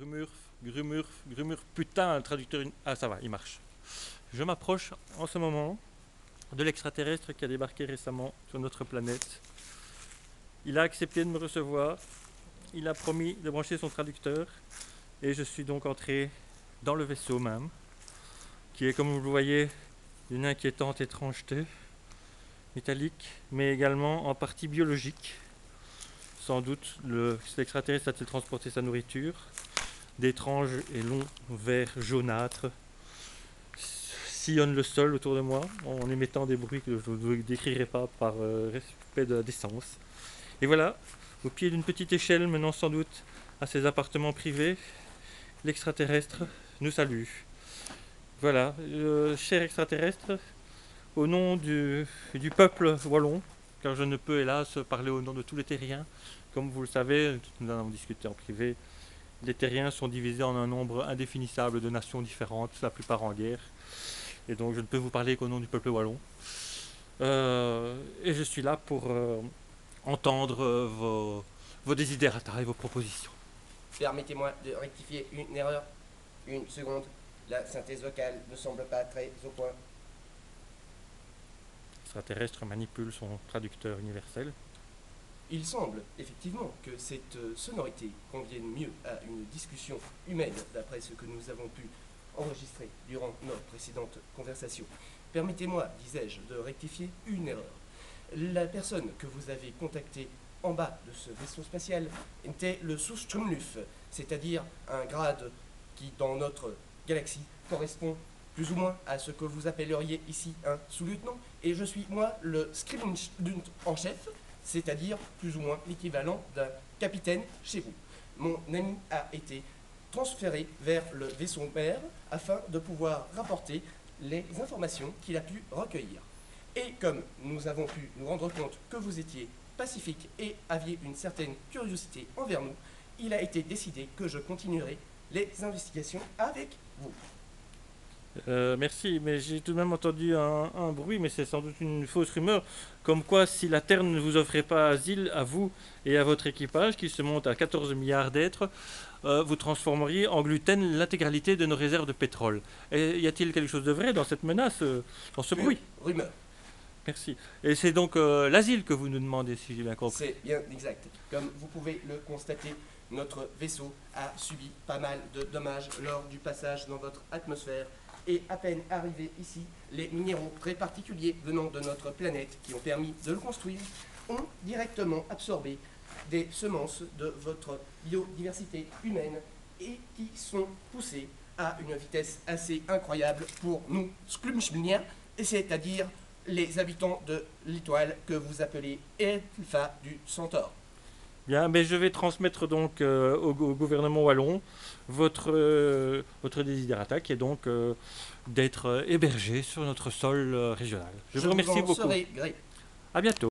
Grumurf, Grumurf, Grumurf, putain, le traducteur... Ah, ça va, il marche. Je m'approche en ce moment de l'extraterrestre qui a débarqué récemment sur notre planète. Il a accepté de me recevoir, il a promis de brancher son traducteur, et je suis donc entré dans le vaisseau même, qui est, comme vous le voyez, d'une inquiétante étrangeté, métallique, mais également en partie biologique. Sans doute, l'extraterrestre a-t-il transporté sa nourriture. D'étranges et longs vers jaunâtres sillonnent le sol autour de moi en émettant des bruits que je ne décrirai pas par respect de la décence. Et voilà, au pied d'une petite échelle menant sans doute à ses appartements privés, l'extraterrestre nous salue. Voilà, cher extraterrestre, au nom du peuple wallon, car je ne peux hélas parler au nom de tous les terriens, comme vous le savez, nous en avons discuté en privé, les terriens sont divisés en un nombre indéfinissable de nations différentes, la plupart en guerre, et donc je ne peux vous parler qu'au nom du peuple wallon. Et je suis là pour entendre vos desiderata et vos propositions. Permettez-moi de rectifier une erreur. Une seconde, la synthèse vocale ne semble pas très au point. L'extraterrestre manipule son traducteur universel. Il semble effectivement que cette sonorité convienne mieux à une discussion humaine, d'après ce que nous avons pu enregistrer durant nos précédentes conversations. Permettez-moi, disais-je, de rectifier une erreur. La personne que vous avez contactée en bas de ce vaisseau spatial était le Sous-Strumluf, c'est-à-dire un grade qui, dans notre galaxie, correspond plus ou moins à ce que vous appelleriez ici un sous-lieutenant, et je suis, moi, le Skribnschlunt en chef, c'est-à-dire plus ou moins l'équivalent d'un capitaine chez vous. Mon ami a été transféré vers le vaisseau mère afin de pouvoir rapporter les informations qu'il a pu recueillir. Et comme nous avons pu nous rendre compte que vous étiez pacifique et aviez une certaine curiosité envers nous, il a été décidé que je continuerai les investigations avec vous. Merci, mais j'ai tout de même entendu un bruit, mais c'est sans doute une fausse rumeur, comme quoi si la Terre ne vous offrait pas asile à vous et à votre équipage, qui se monte à 14 milliards d'êtres, vous transformeriez en gluten l'intégralité de nos réserves de pétrole. Et y a-t-il quelque chose de vrai dans cette menace, dans ce bruit? Rumeur. Merci. Et c'est donc l'asile que vous nous demandez, si j'ai bien compris. C'est bien exact. Comme vous pouvez le constater, notre vaisseau a subi pas mal de dommages lors du passage dans votre atmosphère. Et à peine arrivé ici, les minéraux très particuliers venant de notre planète qui ont permis de le construire ont directement absorbé des semences de votre biodiversité humaine et qui sont poussés à une vitesse assez incroyable pour nous, Sklumschmniens, c'est-à-dire les habitants de l'étoile que vous appelez Alpha du Centaure. Bien, mais je vais transmettre donc au gouvernement wallon votre desiderata, qui est donc d'être hébergé sur notre sol régional. Je vous remercie beaucoup. Serai gré. À bientôt.